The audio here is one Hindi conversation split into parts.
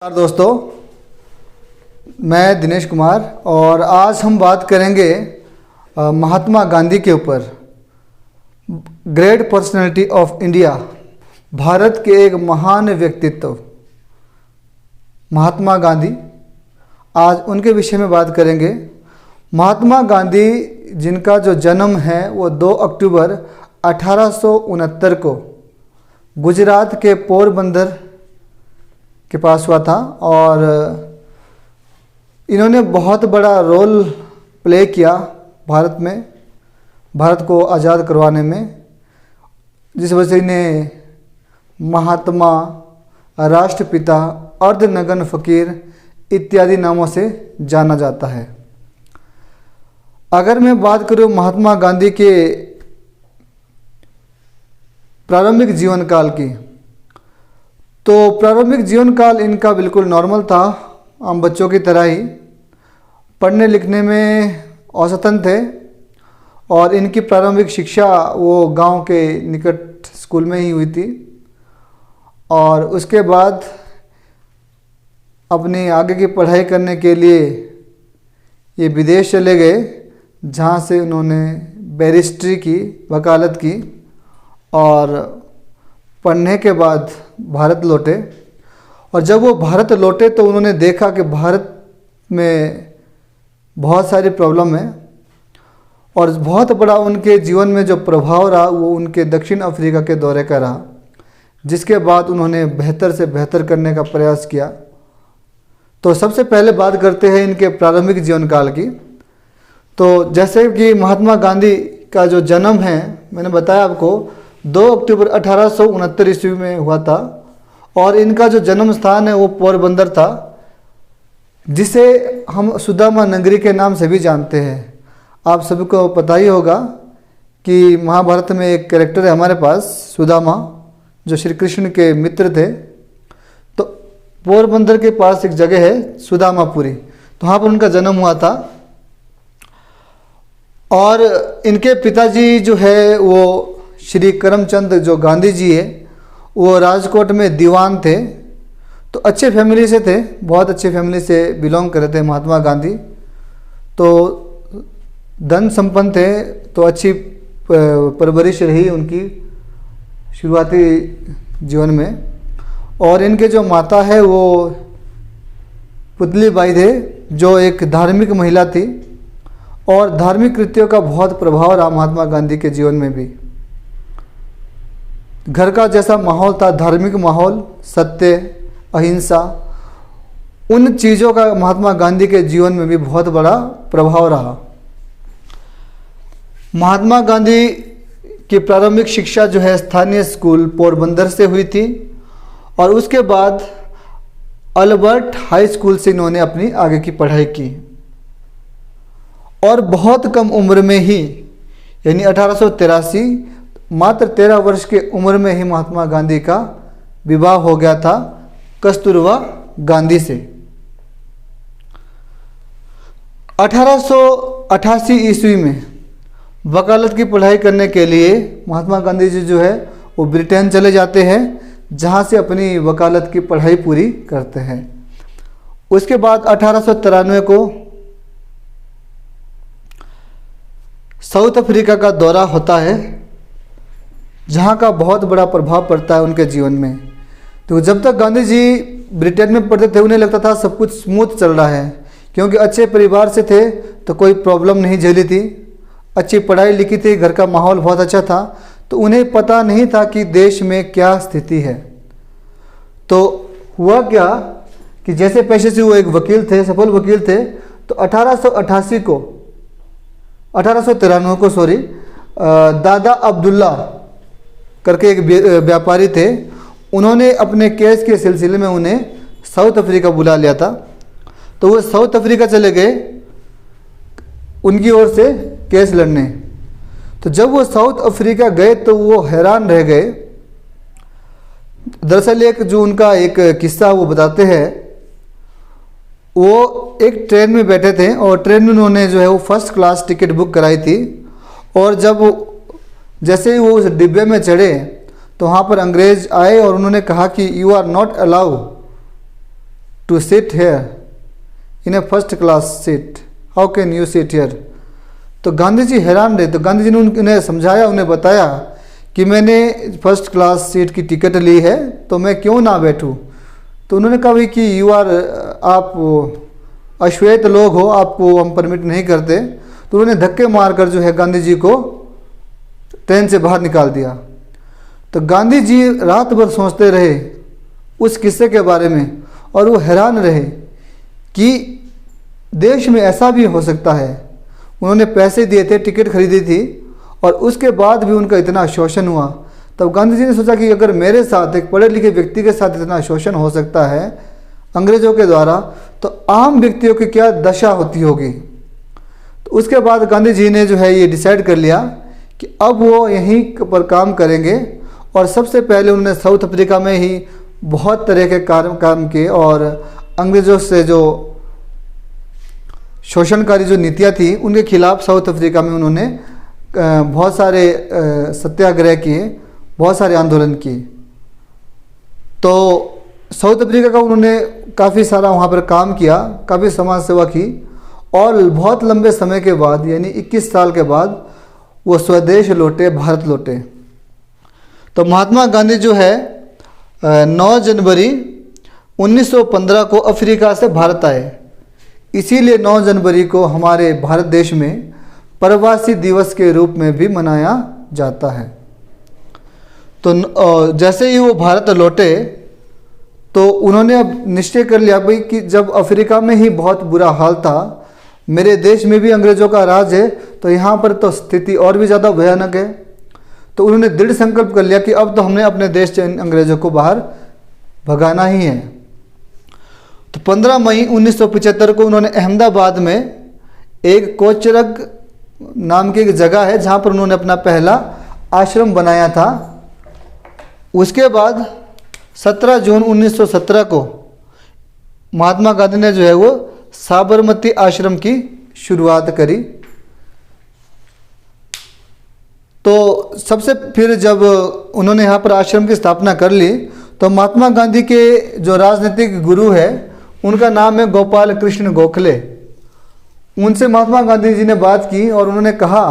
नमस्कार दोस्तों, मैं दिनेश कुमार और आज हम बात करेंगे महात्मा गांधी के ऊपर। Great personality of India, Bharat के एक महान व्यक्तित्व महात्मा गांधी। आज उनके विषय में बात करेंगे। महात्मा गांधी जिनका जो जन्म है वो 2 अक्टूबर 1869 को गुजरात के पोरबंदर के पास हुआ था और इन्होंने बहुत बड़ा रोल प्ले किया भारत को आज़ाद करवाने में, जिस वजह से इन्हें महात्मा, राष्ट्रपिता, अर्धनग्न फकीर इत्यादि नामों से जाना जाता है। अगर मैं बात करूं महात्मा गांधी के प्रारंभिक जीवन काल की, तो प्रारंभिक जीवन काल इनका बिल्कुल नॉर्मल था, आम बच्चों की तरह ही। पढ़ने लिखने में औसतन थे और इनकी प्रारंभिक शिक्षा वो गांव के निकट स्कूल में ही हुई थी और उसके बाद अपनी आगे की पढ़ाई करने के लिए ये विदेश चले गए, जहाँ से उन्होंने बैरिस्ट्री की, वकालत की और पढ़ने के बाद भारत लौटे। और जब वो भारत लौटे तो उन्होंने देखा कि भारत में बहुत सारी प्रॉब्लम है और बहुत बड़ा उनके जीवन में जो प्रभाव रहा वो उनके दक्षिण अफ्रीका के दौरे का रहा, जिसके बाद उन्होंने बेहतर से बेहतर करने का प्रयास किया। तो सबसे पहले बात करते हैं इनके प्रारंभिक जीवन काल की। तो जैसे कि महात्मा गांधी का जो जन्म है, मैंने बताया आपको, 2 अक्टूबर 1869 ईस्वी में हुआ था और इनका जो जन्म स्थान है वो पोरबंदर था, जिसे हम सुदामा नगरी के नाम से भी जानते हैं। आप सभी को पता ही होगा कि महाभारत में एक कैरेक्टर है हमारे पास, सुदामा, जो श्री कृष्ण के मित्र थे। तो पोरबंदर के पास एक जगह है सुदामापुरी, तो वहाँ पर उनका जन्म हुआ था। और इनके पिताजी जो है वो श्री करमचंद जो गांधी जी है, वो राजकोट में दीवान थे। तो अच्छे फैमिली से थे, बहुत अच्छे फैमिली से बिलोंग करते थे महात्मा गांधी। तो धन संपन्न थे, तो अच्छी परवरिश रही उनकी शुरुआती जीवन में। और इनके जो माता है वो पुतली बाई थे, जो एक धार्मिक महिला थी और धार्मिक कृत्यों का बहुत प्रभाव रहा महात्मा गांधी के जीवन में भी। घर का जैसा माहौल था, धार्मिक माहौल, सत्य, अहिंसा, उन चीज़ों का महात्मा गांधी के जीवन में भी बहुत बड़ा प्रभाव रहा। महात्मा गांधी की प्रारंभिक शिक्षा जो है स्थानीय स्कूल पोरबंदर से हुई थी और उसके बाद अल्बर्ट हाई स्कूल से इन्होंने अपनी आगे की पढ़ाई की। और बहुत कम उम्र में ही, यानी 1883, मात्र 13 वर्ष के उम्र में ही महात्मा गांधी का विवाह हो गया था कस्तूरबा गांधी से। 1888 ईस्वी में वकालत की पढ़ाई करने के लिए महात्मा गांधी जी जो है वो ब्रिटेन चले जाते हैं, जहां से अपनी वकालत की पढ़ाई पूरी करते हैं। उसके बाद 1893 को साउथ अफ्रीका का दौरा होता है, जहाँ का बहुत बड़ा प्रभाव पड़ता है उनके जीवन में। तो जब तक गांधी जी ब्रिटेन में पढ़ते थे उन्हें लगता था सब कुछ स्मूथ चल रहा है, क्योंकि अच्छे परिवार से थे तो कोई प्रॉब्लम नहीं झेली थी, अच्छी पढ़ाई लिखी थी, घर का माहौल बहुत अच्छा था। तो उन्हें पता नहीं था कि देश में क्या स्थिति है। तो हुआ क्या कि जैसे पैसे से वो एक वकील थे, सफल वकील थे। तो 1893 को दादा अब्दुल्ला करके एक व्यापारी थे, उन्होंने अपने केस के सिलसिले में उन्हें साउथ अफ्रीका बुला लिया था। तो वो साउथ अफ्रीका चले गए उनकी ओर से केस लड़ने। तो जब वो साउथ अफ्रीका गए तो वो हैरान रह गए। दरअसल एक जो उनका एक किस्सा वो बताते हैं, वो एक ट्रेन में बैठे थे और ट्रेन में उन्होंने जो है वो फर्स्ट क्लास टिकट बुक कराई थी। और जब जैसे ही वो उस डिब्बे में चढ़े तो वहाँ पर अंग्रेज़ आए और उन्होंने कहा कि you are not allow to sit here in a first class seat, how can you sit here. तो गांधी जी हैरान रहे। तो गांधी जी ने उन्हें समझाया, उन्हें बताया कि मैंने फर्स्ट क्लास सीट की टिकट ली है तो मैं क्यों ना बैठूं। तो उन्होंने कहा भाई कि आप अश्वेत लोग हो, आपको हम परमिट नहीं करते। तो उन्होंने धक्के मारकर जो है गांधी जी को ट्रेन से बाहर निकाल दिया। तो गांधी जी रात भर सोचते रहे उस किस्से के बारे में और वो हैरान रहे कि देश में ऐसा भी हो सकता है। उन्होंने पैसे दिए थे, टिकट खरीदी थी और उसके बाद भी उनका इतना शोषण हुआ। तब गांधी जी ने सोचा कि अगर मेरे साथ, एक पढ़े लिखे व्यक्ति के साथ इतना शोषण हो सकता है अंग्रेज़ों के द्वारा, तो आम व्यक्तियों की क्या दशा होती होगी। तो उसके बाद गांधी जी ने जो है ये डिसाइड कर लिया कि अब वो यहीं पर काम करेंगे। और सबसे पहले उन्होंने साउथ अफ्रीका में ही बहुत तरह के काम किए और अंग्रेज़ों से जो शोषणकारी जो नीतियाँ थी उनके खिलाफ साउथ अफ्रीका में उन्होंने बहुत सारे सत्याग्रह किए, बहुत सारे आंदोलन किए। तो साउथ अफ्रीका का उन्होंने काफ़ी सारा वहाँ पर काम किया, काफ़ी समाज सेवा की और बहुत लंबे समय के बाद यानी 21 साल के बाद वो स्वदेश लौटे, भारत लौटे। तो महात्मा गांधी जो है 9 जनवरी 1915 को अफ्रीका से भारत आए। इसीलिए 9 जनवरी को हमारे भारत देश में प्रवासी दिवस के रूप में भी मनाया जाता है। तो जैसे ही वो भारत लौटे तो उन्होंने अब निश्चय कर लिया भाई कि जब अफ्रीका में ही बहुत बुरा हाल था, मेरे देश में भी अंग्रेज़ों का राज है, तो यहाँ पर तो स्थिति और भी ज़्यादा भयानक है। तो उन्होंने दृढ़ संकल्प कर लिया कि अब तो हमने अपने देश से अंग्रेज़ों को बाहर भगाना ही है। तो 15 मई 1975 को उन्होंने अहमदाबाद में एक कोचरग नाम की एक जगह है जहाँ पर उन्होंने अपना पहला आश्रम बनाया था। उसके बाद 17 जून 1917 को महात्मा गांधी ने जो है वो साबरमती आश्रम की शुरुआत करी। तो सबसे फिर जब उन्होंने यहाँ पर आश्रम की स्थापना कर ली तो महात्मा गांधी के जो राजनीतिक गुरु है उनका नाम है गोपाल कृष्ण गोखले। उनसे महात्मा गांधी जी ने बात की और उन्होंने कहा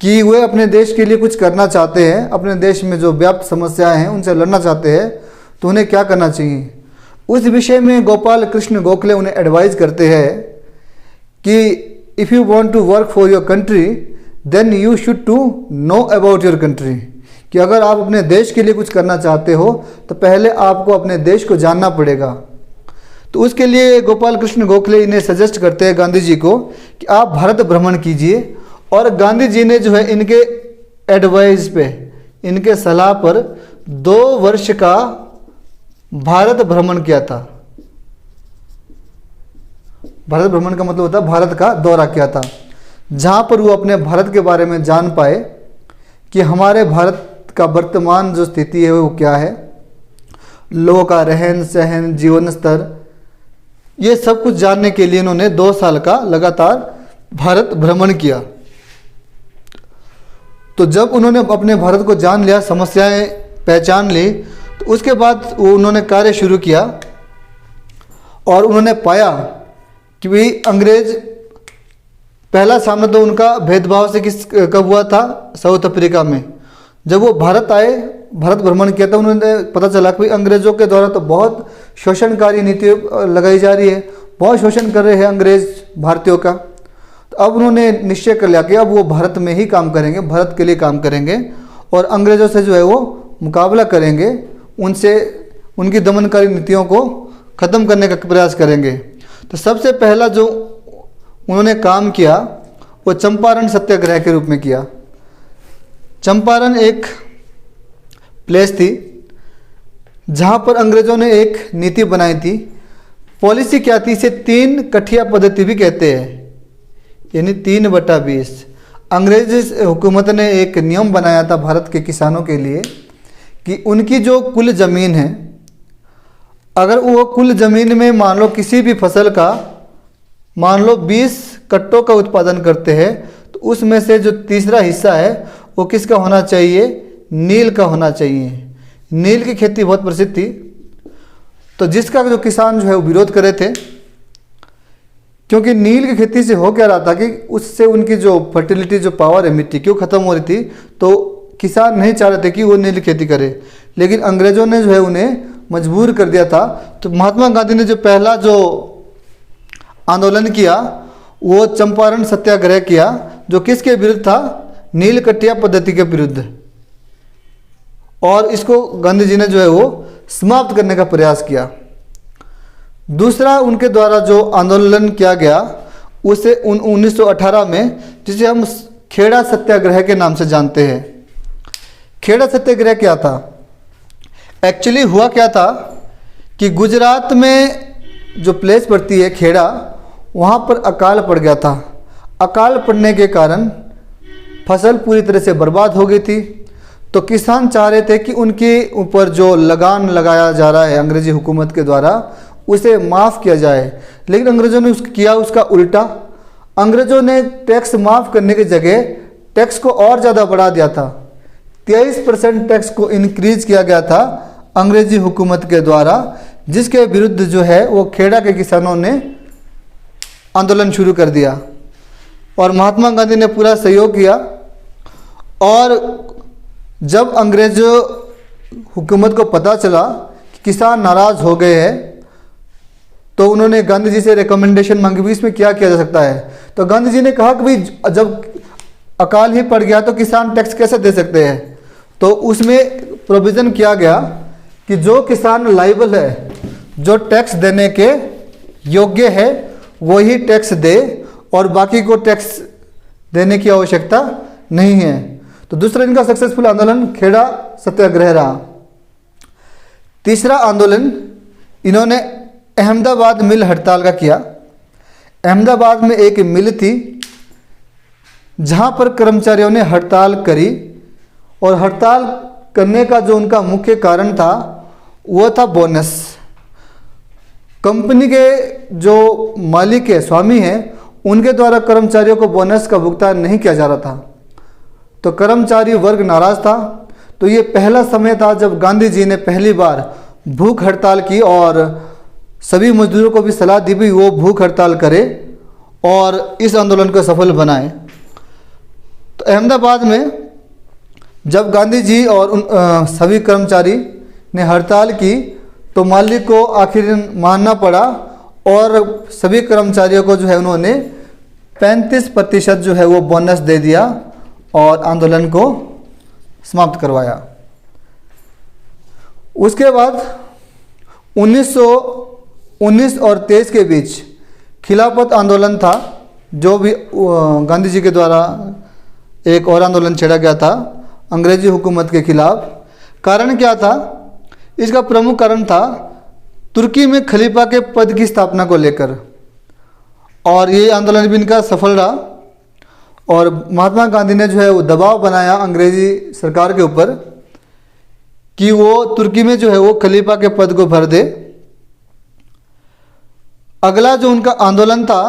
कि वे अपने देश के लिए कुछ करना चाहते हैं, अपने देश में जो व्याप्त समस्याएं हैं उनसे लड़ना चाहते हैं, तो उन्हें क्या करना चाहिए। उस विषय में गोपाल कृष्ण गोखले उन्हें एडवाइज करते हैं कि if you want to work for your country then you should to know about your country, कि अगर आप अपने देश के लिए कुछ करना चाहते हो तो पहले आपको अपने देश को जानना पड़ेगा। तो उसके लिए गोपाल कृष्ण गोखले इन्हें सजेस्ट करते हैं गांधी जी को कि आप भारत भ्रमण कीजिए। और गांधी जी ने जो है इनके एडवाइस पे, इनके सलाह पर 2 वर्ष का भारत भ्रमण किया था। भारत भ्रमण का मतलब होता है भारत का दौरा किया था, जहाँ पर वो अपने भारत के बारे में जान पाए कि हमारे भारत का वर्तमान जो स्थिति है वो क्या है, लोगों का रहन सहन, जीवन स्तर, ये सब कुछ जानने के लिए इन्होंने 2 साल का लगातार भारत भ्रमण किया। तो जब उन्होंने अपने भारत को जान लिया, समस्याएं पहचान ली, तो उसके बाद उन्होंने कार्य शुरू किया और उन्होंने पाया कि भाई अंग्रेज, पहला सामना तो उनका भेदभाव से कब हुआ था, साउथ अफ्रीका में। जब वो भारत आए, भारत भ्रमण किया था, उन्होंने पता चला कि अंग्रेज़ों के द्वारा तो बहुत शोषणकारी नीति लगाई जा रही है, बहुत शोषण कर रहे हैं अंग्रेज़ भारतीयों का। तो अब उन्होंने निश्चय कर लिया कि अब वो भारत में ही काम करेंगे, भारत के लिए काम करेंगे और अंग्रेज़ों से जो है वो मुकाबला करेंगे, उनसे उनकी दमनकारी नीतियों को ख़त्म करने का प्रयास करेंगे। तो सबसे पहला जो उन्होंने काम किया वो चंपारण सत्याग्रह के रूप में किया। चंपारण एक प्लेस थी जहाँ पर अंग्रेज़ों ने एक नीति बनाई थी। पॉलिसी क्या थी, इसे 3 कठिया पद्धति भी कहते हैं, यानी 3/20। अंग्रेज हुकूमत ने एक नियम बनाया था भारत के किसानों के लिए कि उनकी जो कुल ज़मीन है, अगर वो कुल ज़मीन में मान लो किसी भी फसल का मान लो 20 कट्टों का उत्पादन करते हैं, तो उसमें से जो तीसरा हिस्सा है वो किसका होना चाहिए, नील का होना चाहिए। नील की खेती बहुत प्रसिद्ध थी। तो जिसका जो किसान जो है वो विरोध कर रहे थे, क्योंकि नील की खेती से हो क्या रहा था कि उससे उनकी जो फर्टिलिटी, जो पावर है मिट्टी की, वो खत्म हो रही थी। तो किसान नहीं चाह रहे थे कि वो नील की खेती करे, लेकिन अंग्रेज़ों ने जो है उन्हें मजबूर कर दिया था। तो महात्मा गांधी ने जो पहला जो आंदोलन किया वो चंपारण सत्याग्रह किया, जो किसके विरुद्ध था? नील कटिया पद्धति के विरुद्ध। और इसको गांधी जी ने जो है वो समाप्त करने का प्रयास किया। दूसरा उनके द्वारा जो आंदोलन किया गया उसे 1918 में, जिसे हम खेड़ा सत्याग्रह के नाम से जानते हैं। खेड़ा सत्याग्रह क्या था? एक्चुअली हुआ क्या था कि गुजरात में जो प्लेस पड़ती है खेड़ा, वहाँ पर अकाल पड़ गया था। अकाल पड़ने के कारण फसल पूरी तरह से बर्बाद हो गई थी। तो किसान चाह रहे थे कि उनके ऊपर जो लगान लगाया जा रहा है अंग्रेजी हुकूमत के द्वारा, उसे माफ़ किया जाए। लेकिन अंग्रेज़ों ने किया उसका उल्टा। अंग्रेज़ों ने टैक्स माफ़ करने की जगह टैक्स को और ज़्यादा बढ़ा दिया था। 23% टैक्स को इंक्रीज किया गया था अंग्रेजी हुकूमत के द्वारा, जिसके विरुद्ध जो है वो खेड़ा के किसानों ने आंदोलन शुरू कर दिया। और महात्मा गांधी ने पूरा सहयोग किया। और जब अंग्रेज हुकूमत को पता चला कि किसान नाराज़ हो गए हैं, तो उन्होंने गांधी जी से रिकमेंडेशन मांगी भी इसमें क्या किया जा सकता है। तो गांधी जी ने कहा कि भाई जब अकाल ही पड़ गया तो किसान टैक्स कैसे दे सकते हैं। तो उसमें प्रोविज़न किया गया कि जो किसान लायबल है, जो टैक्स देने के योग्य है, वही टैक्स दे और बाकी को टैक्स देने की आवश्यकता नहीं है। तो दूसरा इनका सक्सेसफुल आंदोलन खेड़ा सत्याग्रह रहा। तीसरा आंदोलन इन्होंने अहमदाबाद मिल हड़ताल का किया। अहमदाबाद में एक मिल थी जहां पर कर्मचारियों ने हड़ताल करी, और हड़ताल करने का जो उनका मुख्य कारण था वो था बोनस। कंपनी के जो मालिक है, स्वामी हैं, उनके द्वारा कर्मचारियों को बोनस का भुगतान नहीं किया जा रहा था। तो कर्मचारी वर्ग नाराज़ था। तो ये पहला समय था जब गांधी जी ने पहली बार भूख हड़ताल की, और सभी मजदूरों को भी सलाह दी भी वो भूख हड़ताल करे और इस आंदोलन को सफल बनाए। तो अहमदाबाद में जब गांधी जी और सभी कर्मचारी ने हड़ताल की, तो मालिक को आखिर मानना पड़ा, और सभी कर्मचारियों को जो है उन्होंने 35% जो है वो बोनस दे दिया और आंदोलन को समाप्त करवाया। उसके बाद 1919 और 23 के बीच खिलाफत आंदोलन था, जो भी गांधी जी के द्वारा एक और आंदोलन छेड़ा गया था अंग्रेजी हुकूमत के खिलाफ। कारण क्या था? इसका प्रमुख कारण था तुर्की में खलीफा के पद की स्थापना को लेकर, और ये आंदोलन भी इनका सफल रहा। और महात्मा गांधी ने जो है वो दबाव बनाया अंग्रेजी सरकार के ऊपर कि वो तुर्की में जो है वो खलीफा के पद को भर दे। अगला जो उनका आंदोलन था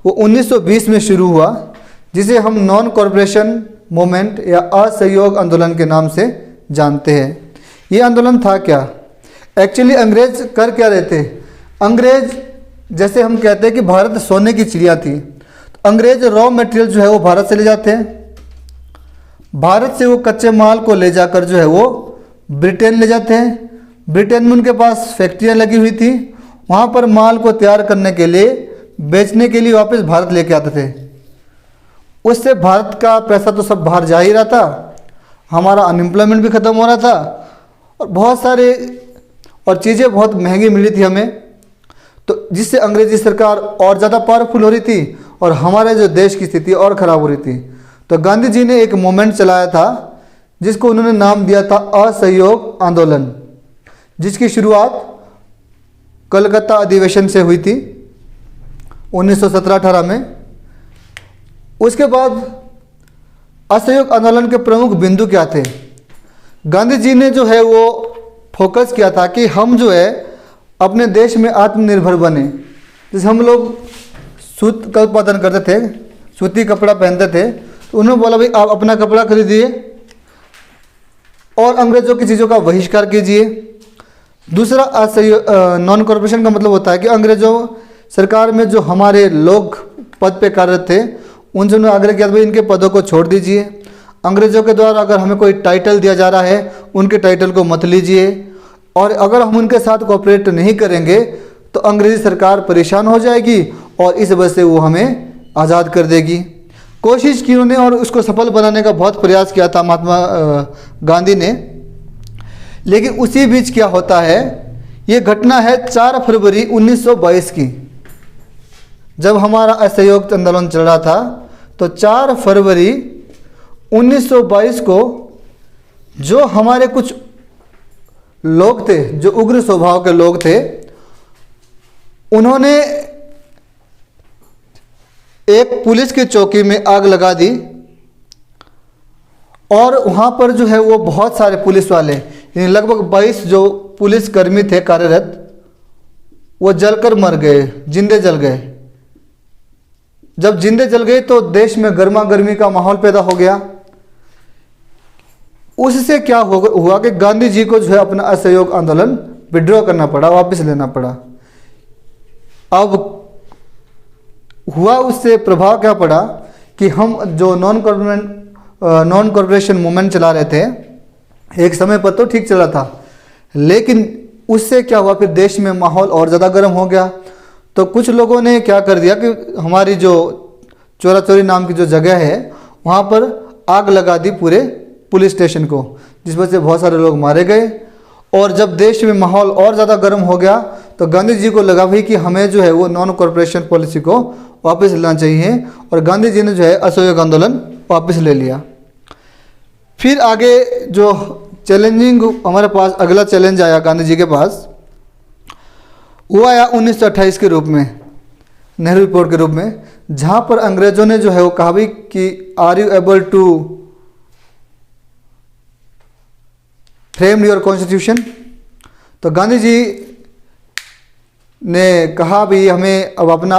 वो 1920 में शुरू हुआ, जिसे हम नॉन कॉरपोरेशन मूवमेंट या असहयोग आंदोलन के नाम से जानते हैं। ये आंदोलन था क्या? एक्चुअली अंग्रेज कर क्या रहे थे? अंग्रेज, जैसे हम कहते हैं कि भारत सोने की चिड़िया थी, तो अंग्रेज रॉ मटेरियल जो है वो भारत से ले जाते हैं। भारत से वो कच्चे माल को ले जाकर जो है वो ब्रिटेन ले जाते हैं। ब्रिटेन में उनके पास फैक्ट्रियाँ लगी हुई थी, वहाँ पर माल को तैयार करने के लिए, बेचने के लिए वापस भारत लेके आते थे। उससे भारत का पैसा तो सब बाहर जा ही रहा था, हमारा अनएम्प्लॉयमेंट भी ख़त्म हो रहा था, और बहुत सारे और चीज़ें बहुत महंगी मिली थी हमें। तो जिससे अंग्रेजी सरकार और ज़्यादा पावरफुल हो रही थी और हमारे जो देश की स्थिति और ख़राब हो रही थी। तो गांधी जी ने एक मूवमेंट चलाया था जिसको उन्होंने नाम दिया था असहयोग आंदोलन, जिसकी शुरुआत कलकत्ता अधिवेशन से हुई थी 1917-18 में। उसके बाद असहयोग आंदोलन के प्रमुख बिंदु क्या थे? गांधी जी ने जो है वो फोकस किया था कि हम जो है अपने देश में आत्मनिर्भर बने। जैसे हम लोग सूत का उत्पादन करते थे, सूती कपड़ा पहनते थे, तो उन्होंने बोला भाई आप अपना कपड़ा खरीदिए और अंग्रेज़ों की चीज़ों का बहिष्कार कीजिए। दूसरा असहयोग नॉन कॉरपोरेशन का मतलब होता है कि अंग्रेजों सरकार में जो हमारे लोग पद पे कार्यरत थे उनसे उन्होंने आग्रह किया भाई इनके पदों को छोड़ दीजिए। अंग्रेजों के द्वारा अगर हमें कोई टाइटल दिया जा रहा है उनके टाइटल को मत लीजिए, और अगर हम उनके साथ कोऑपरेट नहीं करेंगे तो अंग्रेजी सरकार परेशान हो जाएगी और इस वजह से वो हमें आज़ाद कर देगी। कोशिश की उन्होंने और उसको सफल बनाने का बहुत प्रयास किया था महात्मा गांधी ने। लेकिन उसी बीच क्या होता है, ये घटना है 4 फरवरी 1922 की, जब हमारा असहयोग आंदोलन चल रहा था। तो 4 फरवरी 1922 को जो हमारे कुछ लोग थे, जो उग्र स्वभाव के लोग थे, उन्होंने एक पुलिस की चौकी में आग लगा दी और वहाँ पर जो है वो बहुत सारे पुलिस वाले, यानी लगभग 22 जो पुलिस कर्मी थे कार्यरत, वो जलकर मर गए, जिंदे जल गए। जब जिंदे जल गए तो देश में गर्मा गर्मी का माहौल पैदा हो गया। उससे क्या हुआ कि गांधी जी को जो है अपना असहयोग आंदोलन विड्रॉ करना पड़ा, वापस लेना पड़ा। अब हुआ उससे प्रभाव क्या पड़ा कि हम जो नॉन कॉरपोरेशन मूवमेंट चला रहे थे, एक समय पर तो ठीक चला था, लेकिन उससे क्या हुआ, फिर देश में माहौल और ज़्यादा गर्म हो गया। तो कुछ लोगों ने क्या कर दिया कि हमारी जो चोरा चोरी नाम की जो जगह है वहाँ पर आग लगा दी पूरे पुलिस स्टेशन को, जिस वजह से बहुत सारे लोग मारे गए। और जब देश में माहौल और ज़्यादा गर्म हो गया तो गांधी जी को लगा भाई कि हमें जो है वो नॉन कॉरपोरेशन पॉलिसी को वापस लेना चाहिए, और गांधी जी ने जो है असहयोग आंदोलन वापस ले लिया। फिर आगे जो चैलेंजिंग हमारे पास अगला चैलेंज आया गांधी जी के पास, वो आया 1928 के रूप में, नेहरू रिपोर्ट के रूप में, जहाँ पर अंग्रेजों ने जो है वो कहा भाई कि are you able to frame your constitution. तो गांधी जी ने कहा भी हमें अब अपना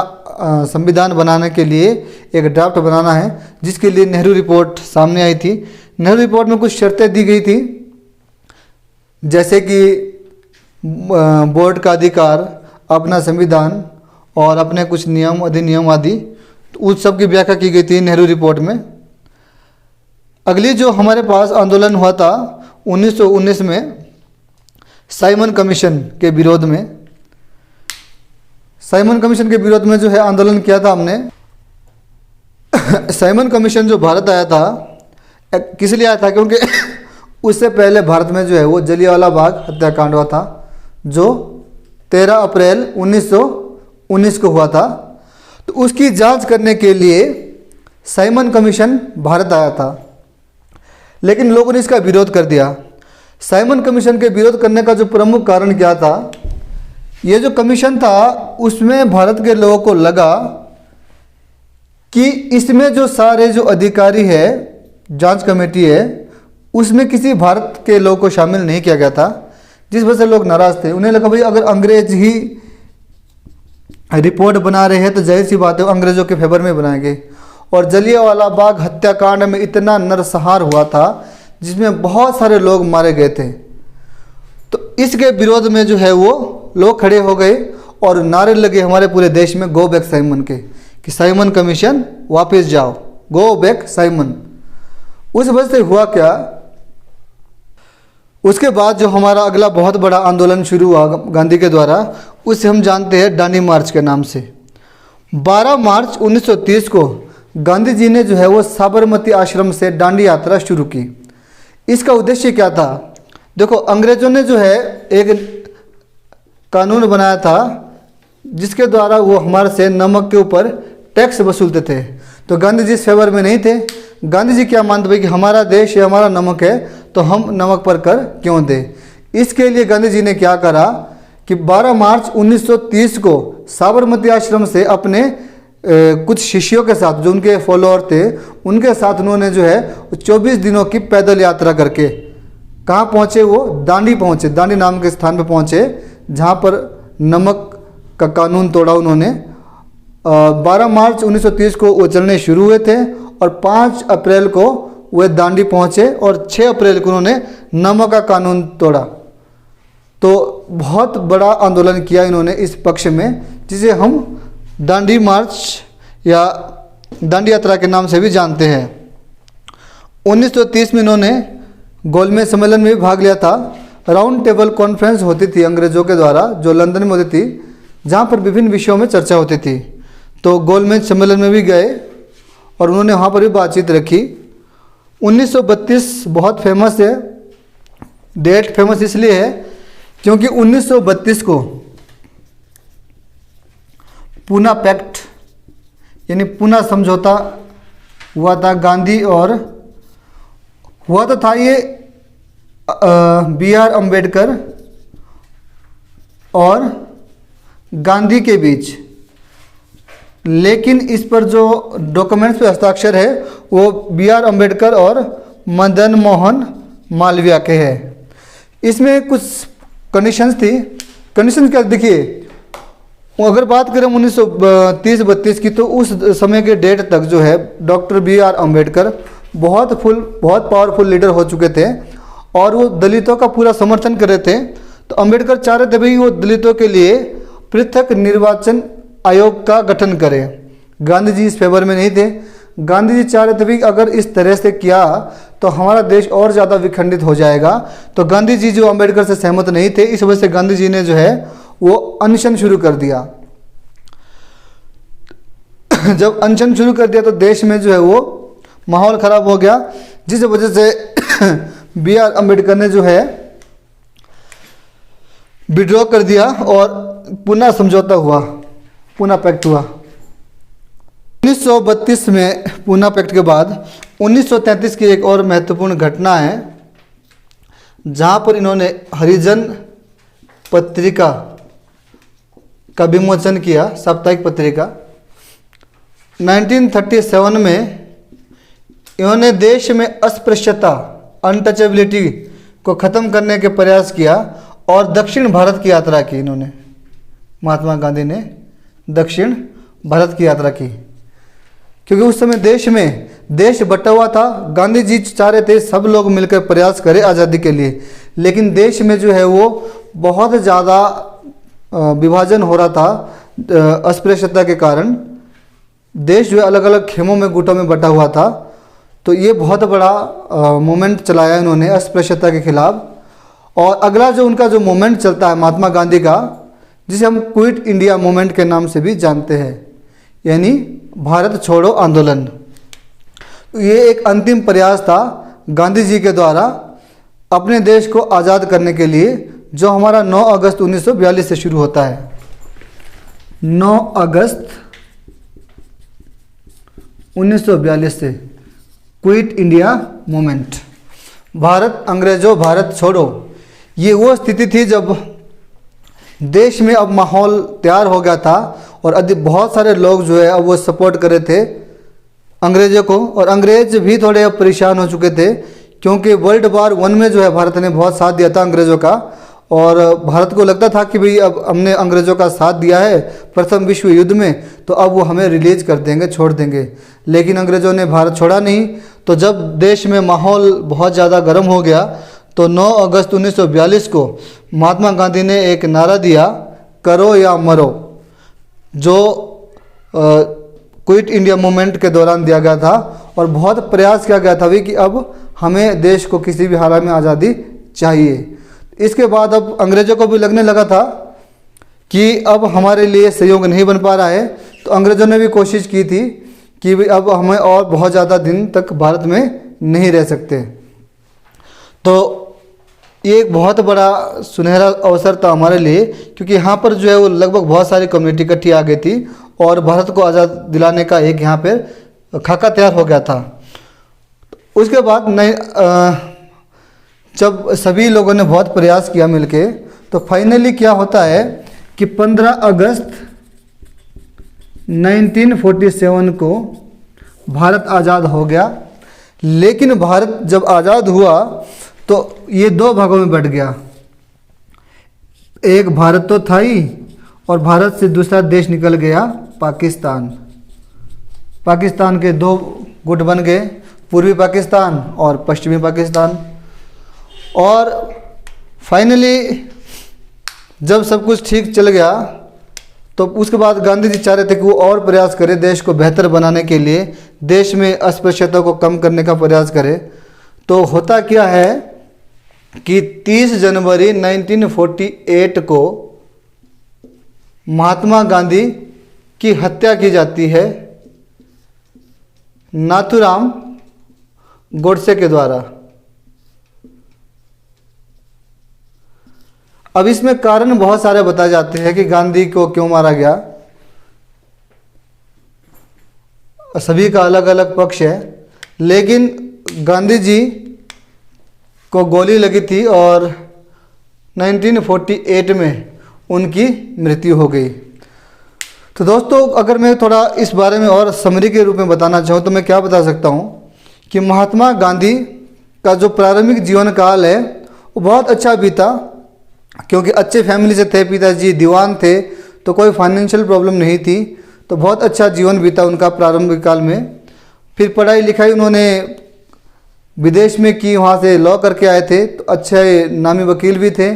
संविधान बनाने के लिए एक ड्राफ्ट बनाना है, जिसके लिए नेहरू रिपोर्ट सामने आई थी। नेहरू रिपोर्ट में कुछ शर्तें दी गई थी, जैसे कि बोर्ड का अधिकार, अपना संविधान और अपने कुछ नियम अधिनियम आदि, उस सब की व्याख्या की गई थी नेहरू रिपोर्ट में। अगली जो हमारे पास आंदोलन हुआ था 1919 में साइमन कमीशन के विरोध में, साइमन कमीशन के विरोध में जो है आंदोलन किया था हमने। साइमन कमीशन जो भारत आया था, किस लिए आया था, क्योंकि उससे पहले भारत में जो है वो जलियांवाला बाग हत्याकांड हुआ था, जो 13 अप्रैल 1919 को हुआ था। तो उसकी जांच करने के लिए साइमन कमीशन भारत आया था, लेकिन लोगों ने इसका विरोध कर दिया। साइमन कमीशन के विरोध करने का जो प्रमुख कारण क्या था, ये जो कमीशन था उसमें भारत के लोगों को लगा कि इसमें जो सारे जो अधिकारी है, जांच कमेटी है, उसमें किसी भारत के लोगों को शामिल नहीं किया गया था, जिस वजह से लोग नाराज थे। उन्हें लगा भाई अगर अंग्रेज ही रिपोर्ट बना रहे हैं तो जाहिर सी बात है अंग्रेजों के फेवर में बनाएंगे। और जलियांवाला बाग हत्याकांड में इतना नरसंहार हुआ था जिसमें बहुत सारे लोग मारे गए थे। तो इसके विरोध में जो है वो लोग खड़े हो गए और नारे लगे हमारे पूरे देश में, गो बैक साइमन के, कि साइमन कमीशन वापस जाओ, गो बैक साइमन। उस वजह से हुआ क्या, उसके बाद जो हमारा अगला बहुत बड़ा आंदोलन शुरू हुआ गांधी के द्वारा, उसे हम जानते हैं दांडी मार्च के नाम से। 12 मार्च 1930 को गांधी जी ने जो है वो साबरमती आश्रम से दांडी यात्रा शुरू की। इसका उद्देश्य क्या था, देखो अंग्रेजों ने जो है एक कानून बनाया था जिसके द्वारा वो हमारे से नमक के ऊपर टैक्स वसूलते थे। तो गांधी जी इस फेवर में नहीं थे। गांधी जी क्या मानते थे कि हमारा देश है, हमारा नमक है, तो हम नमक पर कर क्यों दें। इसके लिए गांधी जी ने क्या करा कि 12 मार्च 1930 को साबरमती आश्रम से अपने कुछ शिष्यों के साथ, जो उनके फॉलोअर थे, उनके साथ उन्होंने जो है 24 दिनों की पैदल यात्रा करके कहाँ पहुँचे, वो दांडी पहुँचे, दांडी नाम के स्थान पर पहुँचे, जहाँ पर नमक का कानून तोड़ा उन्होंने। 12 मार्च 1930 को वो चलने शुरू हुए थे और 5 अप्रैल को वे दांडी पहुँचे और 6 अप्रैल को उन्होंने नमक का कानून तोड़ा। तो बहुत बड़ा आंदोलन किया इन्होंने इस पक्ष में, जिसे हम दांडी मार्च या दांडी यात्रा के नाम से भी जानते हैं। 1930 में इन्होंने गोलमेज सम्मेलन में भी भाग लिया था। राउंड टेबल कॉन्फ्रेंस होती थी अंग्रेज़ों के द्वारा, जो लंदन में होती थी, जहाँ पर विभिन्न विषयों में चर्चा होती थी। तो गोलमेज सम्मेलन में भी गए और उन्होंने वहाँ पर भी बातचीत रखी। 1932 बहुत फेमस है। डेट फेमस इसलिए है क्योंकि 1932 को पूना पैक्ट यानी पूना समझौता हुआ था गांधी और हुआ तो था ये B.R. अम्बेडकर और गांधी के बीच, लेकिन इस पर जो डॉक्यूमेंट्स पे हस्ताक्षर है वो B.R. अम्बेडकर और मदन मोहन मालवीय के हैं। इसमें कुछ कंडीशंस थी। कंडीशन क्या देखिए, अगर बात करें 1930-32 की, तो उस समय के डेट तक जो है डॉक्टर B.R. अम्बेडकर बहुत पावरफुल लीडर हो चुके थे और वो दलितों का पूरा समर्थन कर रहे थे। तो अम्बेडकर चाह रहे थे भाई वो दलितों के लिए पृथक निर्वाचन आयोग का गठन करें। गांधी जी इस फेवर में नहीं थे। गांधी जी चाह रहे थे भाई अगर इस तरह से किया तो हमारा देश और ज़्यादा विखंडित हो जाएगा। तो गांधी जी जो अम्बेडकर से सहमत नहीं थे, इस वजह से गांधी जी ने जो है वो अनशन शुरू कर दिया। जब अनशन शुरू कर दिया तो देश में जो है वो माहौल ख़राब हो गया, जिस वजह से B.R. अम्बेडकर ने जो है विड्रॉ कर दिया और पूना समझौता हुआ, पूना पैक्ट हुआ। 1932 में पूना पैक्ट के बाद 1933 की एक और महत्वपूर्ण घटना है, जहाँ पर इन्होंने हरिजन पत्रिका का विमोचन किया, साप्ताहिक पत्रिका। 1937 में इन्होंने देश में अस्पृश्यता, अनटचेबिलिटी को ख़त्म करने के प्रयास किया और दक्षिण भारत की यात्रा की। इन्होंने, महात्मा गांधी ने दक्षिण भारत की यात्रा की, क्योंकि उस समय देश बटा हुआ था। गांधी जी चाह रहे थे सब लोग मिलकर प्रयास करें आज़ादी के लिए, लेकिन देश में जो है वो बहुत ज़्यादा विभाजन हो रहा था अस्पृश्यता के कारण। देश जो है अलग अलग खेमों में, गुटों में बटा हुआ था। तो ये बहुत बड़ा मूवमेंट चलाया इन्होंने अस्पृश्यता के खिलाफ। और अगला जो उनका जो मूवमेंट चलता है महात्मा गांधी का, जिसे हम क्विट इंडिया मूवमेंट के नाम से भी जानते हैं, यानी भारत छोड़ो आंदोलन। ये एक अंतिम प्रयास था गांधी जी के द्वारा अपने देश को आज़ाद करने के लिए, जो हमारा 9 अगस्त 1942 से शुरू होता है। 9 अगस्त 1942 से क्विट इंडिया मूवमेंट, भारत अंग्रेजों भारत छोड़ो। ये वो स्थिति थी जब देश में अब माहौल तैयार हो गया था और बहुत सारे लोग जो है अब वो सपोर्ट कर रहे थे अंग्रेज़ों को, और अंग्रेज भी थोड़े अब परेशान हो चुके थे, क्योंकि वर्ल्ड वार 1 में जो है भारत ने बहुत साथ दिया था अंग्रेज़ों का, और भारत को लगता था कि भाई अब हमने अंग्रेज़ों का साथ दिया है प्रथम विश्व युद्ध में, तो अब वो हमें रिलीज कर देंगे, छोड़ देंगे। लेकिन अंग्रेज़ों ने भारत छोड़ा नहीं। तो जब देश में माहौल बहुत ज़्यादा गर्म हो गया, तो 9 अगस्त 1942 को महात्मा गांधी ने एक नारा दिया, करो या मरो, जो क्विट इंडिया मूवमेंट के दौरान दिया गया था। और बहुत प्रयास किया गया था भी कि अब हमें देश को किसी भी हालत में आज़ादी चाहिए। इसके बाद अब अंग्रेज़ों को भी लगने लगा था कि अब हमारे लिए सहयोग नहीं बन पा रहा है, तो अंग्रेज़ों ने भी कोशिश की थी कि भाई अब हमें और बहुत ज़्यादा दिन तक भारत में नहीं रह सकते। तो ये एक बहुत बड़ा सुनहरा अवसर था हमारे लिए, क्योंकि यहाँ पर जो है वो लगभग बहुत सारी कम्युनिटी इकट्ठी आ गई थी और भारत को आज़ाद दिलाने का एक यहाँ पर खाका तैयार हो गया था। उसके बाद जब सभी लोगों ने बहुत प्रयास किया मिलके, तो फाइनली क्या होता है कि 15 अगस्त 1947 को भारत आज़ाद हो गया। लेकिन भारत जब आज़ाद हुआ तो ये 2 भागों में बट गया। एक भारत तो था ही, और भारत से दूसरा देश निकल गया पाकिस्तान। पाकिस्तान के 2 गुट बन गए, पूर्वी पाकिस्तान और पश्चिमी पाकिस्तान। और फाइनली जब सब कुछ ठीक चल गया तो उसके बाद गांधी जी चाह रहे थे कि वो और प्रयास करे, देश को बेहतर बनाने के लिए, देश में अस्पृश्यता को कम करने का प्रयास करे। तो होता क्या है कि 30 जनवरी 1948 को महात्मा गांधी की हत्या की जाती है नाथूराम गोडसे के द्वारा। अब इसमें कारण बहुत सारे बताए जाते हैं कि गांधी को क्यों मारा गया। सभी का अलग अलग पक्ष है, लेकिन गांधी जी को गोली लगी थी और 1948 में उनकी मृत्यु हो गई। तो दोस्तों, अगर मैं थोड़ा इस बारे में और समरी के रूप में बताना चाहूँ तो मैं क्या बता सकता हूँ कि महात्मा गांधी का जो प्रारंभिक जीवन काल है वो बहुत अच्छा बीता, क्योंकि अच्छे फैमिली से थे, पिताजी दीवान थे, तो कोई फाइनेंशियल प्रॉब्लम नहीं थी, तो बहुत अच्छा जीवन बीता उनका प्रारंभिक काल में। फिर पढ़ाई लिखाई उन्होंने विदेश में की, वहाँ से लॉ करके आए थे, तो अच्छे नामी वकील भी थे।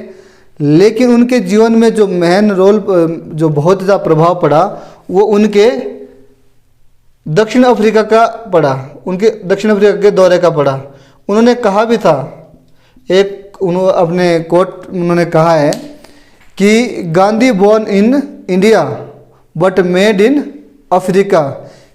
लेकिन उनके जीवन में जो मेन रोल, जो बहुत ज़्यादा प्रभाव पड़ा, वो उनके दक्षिण अफ्रीका का पड़ा, उनके दक्षिण अफ्रीका के दौरे का पड़ा। उन्होंने कहा भी था, एक उन्होंने अपने कोट उन्होंने कहा है कि Gandhi born in India but made in Africa,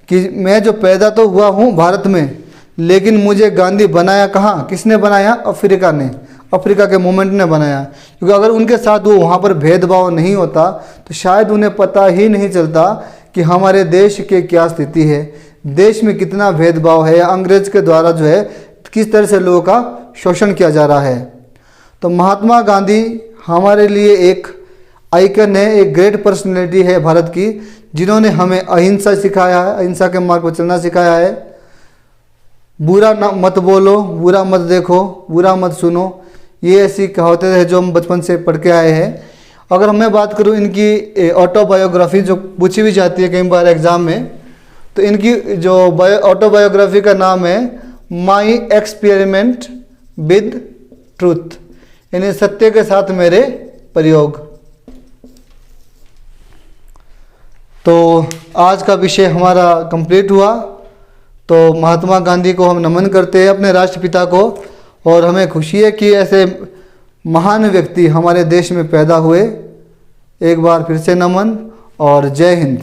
कि मैं जो पैदा तो हुआ हूँ भारत में, लेकिन मुझे गांधी बनाया कहाँ, किसने बनाया? अफ्रीका ने, अफ्रीका के मूवमेंट ने बनाया। क्योंकि अगर उनके साथ वो वहाँ पर भेदभाव नहीं होता तो शायद उन्हें पता ही नहीं चलता कि हमारे देश की क्या स्थिति है, देश में कितना भेदभाव है, या अंग्रेज के द्वारा जो है किस तरह से लोगों का शोषण किया जा रहा है। तो महात्मा गांधी हमारे लिए एक आइकन है, एक ग्रेट पर्सनैलिटी है भारत की, जिन्होंने हमें अहिंसा सिखाया है, अहिंसा के मार्ग पर चलना सिखाया है। बुरा ना मत बोलो, बुरा मत देखो, बुरा मत सुनो, ये ऐसी कहावतें हैं जो हम बचपन से पढ़ के आए हैं। अगर मैं बात करूं इनकी ऑटोबायोग्राफी जो पूछी भी जाती है कई बार एग्ज़ाम में, तो इनकी जो ऑटोबायोग्राफी का नाम है माई एक्सपेरिमेंट विद ट्रूथ, यानी सत्य के साथ मेरे प्रयोग। तो आज का विषय हमारा कंप्लीट हुआ। तो महात्मा गांधी को हम नमन करते हैं, अपने राष्ट्रपिता को, और हमें खुशी है कि ऐसे महान व्यक्ति हमारे देश में पैदा हुए। एक बार फिर से नमन और जय हिंद।